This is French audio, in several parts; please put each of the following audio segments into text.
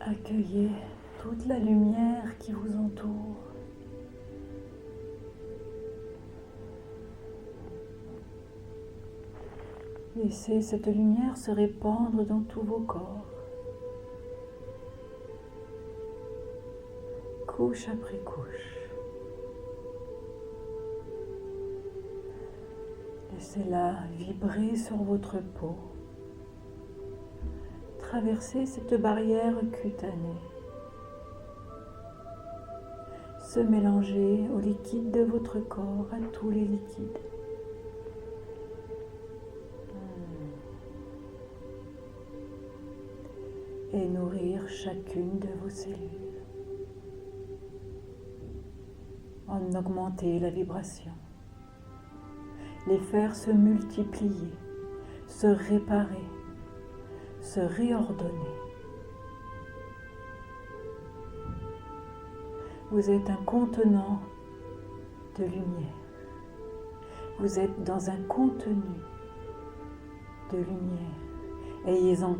Accueillez toute la lumière qui vous entoure. Laissez cette lumière se répandre dans tous vos corps, couche après couche. Laissez-la vibrer sur votre peau, traverser cette barrière cutanée, se mélanger aux liquides de votre corps, à tous les liquides. Et nourrir chacune de vos cellules. En augmenter la vibration. Les faire se multiplier, se réparer, se réordonner. Vous êtes un contenant de lumière. Vous êtes dans un contenu de lumière. Ayez-en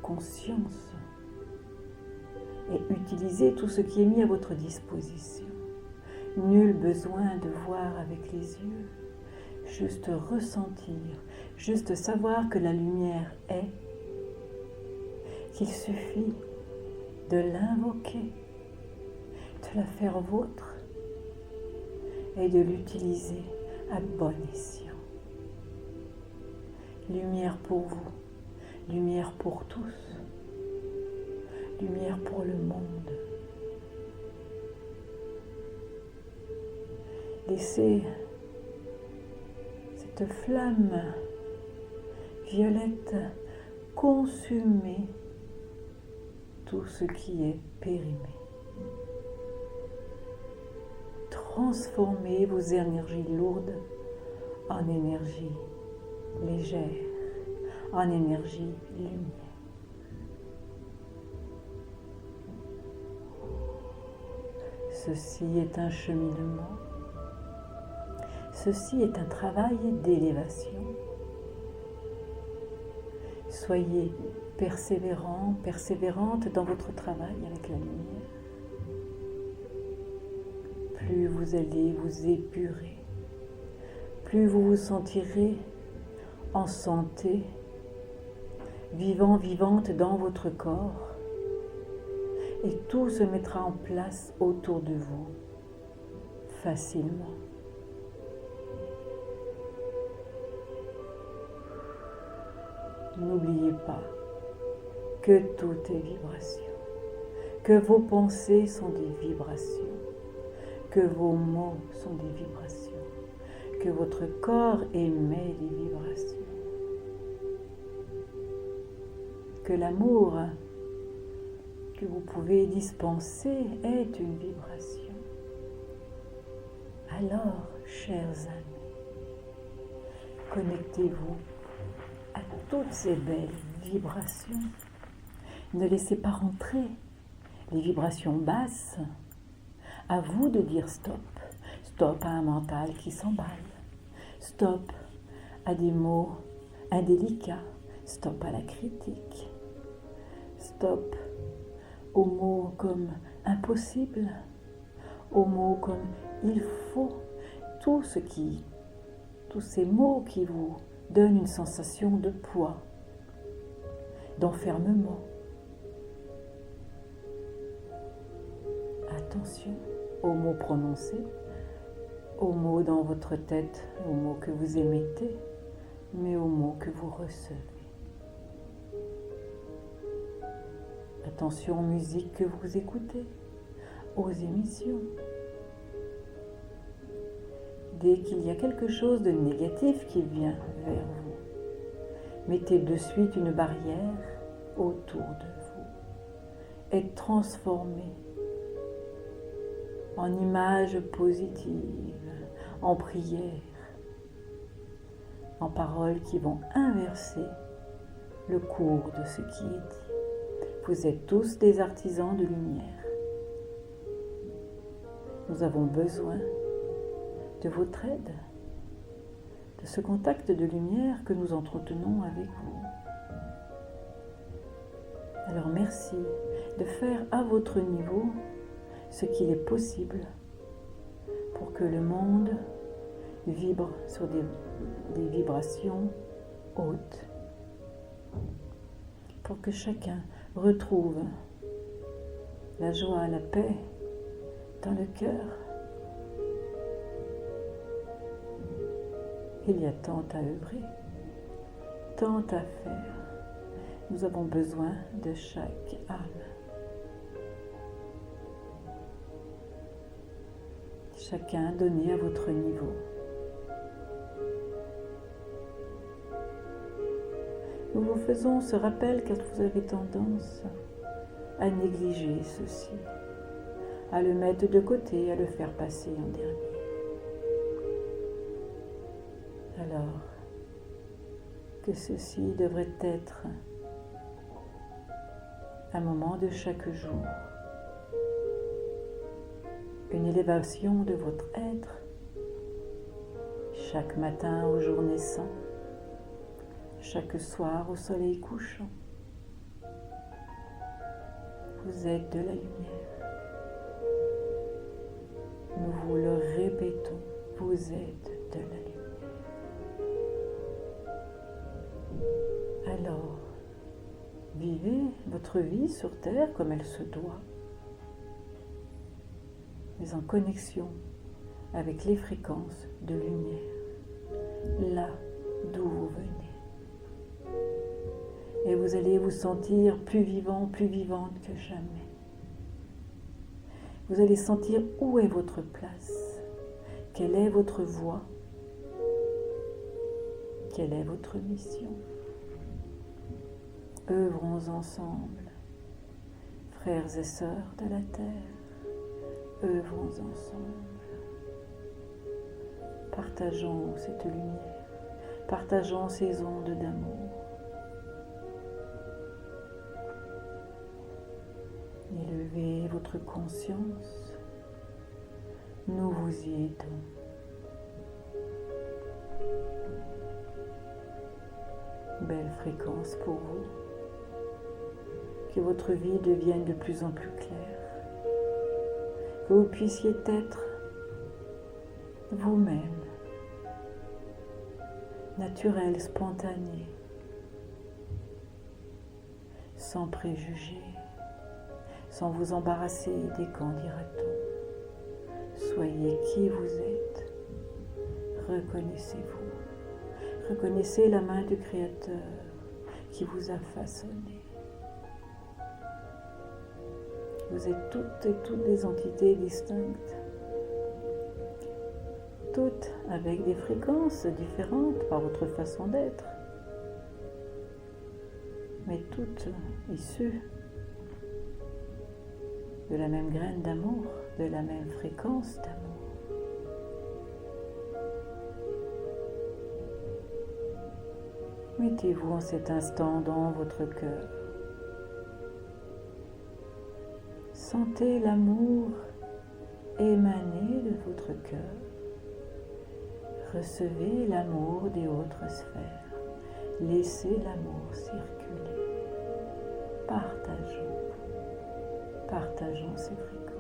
conscience et utilisez tout ce qui est mis à votre disposition. Nul besoin de voir avec les yeux, juste ressentir, juste savoir que la lumière est, qu'il suffit de l'invoquer, de la faire vôtre et de l'utiliser à bon escient. Lumière pour vous, lumière pour tous, lumière pour le monde. Laissez cette flamme violette consumer tout ce qui est périmé. Transformez vos énergies lourdes en énergie légère, en énergie lumière. Ceci est un cheminement. Ceci est un travail d'élévation. Soyez persévérants, persévérantes dans votre travail avec la lumière. Plus vous allez vous épurer, plus vous vous sentirez en santé, vivant, vivante dans votre corps, et tout se mettra en place autour de vous, facilement. N'oubliez pas que tout est vibration, que vos pensées sont des vibrations, que vos mots sont des vibrations, que votre corps émet des vibrations, que l'amour que vous pouvez dispenser est une vibration. Alors, chers amis, connectez-vous à toutes ces belles vibrations. Ne laissez pas rentrer les vibrations basses. À vous de dire stop. Stop à un mental qui s'emballe. Stop à des mots indélicats. Stop à la critique. Stop aux mots comme impossible. Aux mots comme il faut. Tous ces mots qui vous donnent une sensation de poids, d'enfermement. Attention aux mots prononcés, aux mots dans votre tête, aux mots que vous émettez, mais aux mots que vous recevez. Attention aux musiques que vous écoutez, aux émissions. Dès qu'il y a quelque chose de négatif qui vient vers vous, mettez de suite une barrière autour de vous et transformez en images positives, en prières, en paroles qui vont inverser le cours de ce qui est dit. Vous êtes tous des artisans de lumière. Nous avons besoin de votre aide, de ce contact de lumière que nous entretenons avec vous. Alors merci de faire à votre niveau ce qu'il est possible pour que le monde vibre sur des vibrations hautes, pour que chacun retrouve la joie, la paix dans le cœur. Il y a tant à œuvrer, tant à faire. Nous avons besoin de chaque âme. Chacun donné à votre niveau. Nous vous faisons ce rappel car vous avez tendance à négliger ceci, à le mettre de côté, à le faire passer en dernier. Alors que ceci devrait être un moment de chaque jour, une élévation de votre être, chaque matin au jour naissant, chaque soir au soleil couchant. Vous êtes de la lumière. Nous vous le répétons, vous êtes de la lumière. Alors, vivez votre vie sur Terre comme elle se doit, mais en connexion avec les fréquences de lumière, là d'où vous venez. Et vous allez vous sentir plus vivant, plus vivante que jamais. Vous allez sentir où est votre place, quelle est votre voie, quelle est votre mission. Œuvrons ensemble, frères et sœurs de la terre, œuvrons ensemble. Partageons cette lumière, partageons ces ondes d'amour. Élevez votre conscience, nous vous y aidons. Belle fréquence pour vous. Que votre vie devienne de plus en plus claire, que vous puissiez être vous-même, naturel, spontané, sans préjugés, sans vous embarrasser des qu'en dira-t-on. Soyez qui vous êtes, reconnaissez-vous, reconnaissez la main du Créateur qui vous a façonné. Vous êtes toutes des entités distinctes, toutes avec des fréquences différentes par votre façon d'être, mais toutes issues de la même graine d'amour, de la même fréquence d'amour. Mettez-vous en cet instant dans votre cœur. Sentez l'amour émaner de votre cœur. Recevez l'amour des autres sphères. Laissez l'amour circuler. Partageons ces fréquences.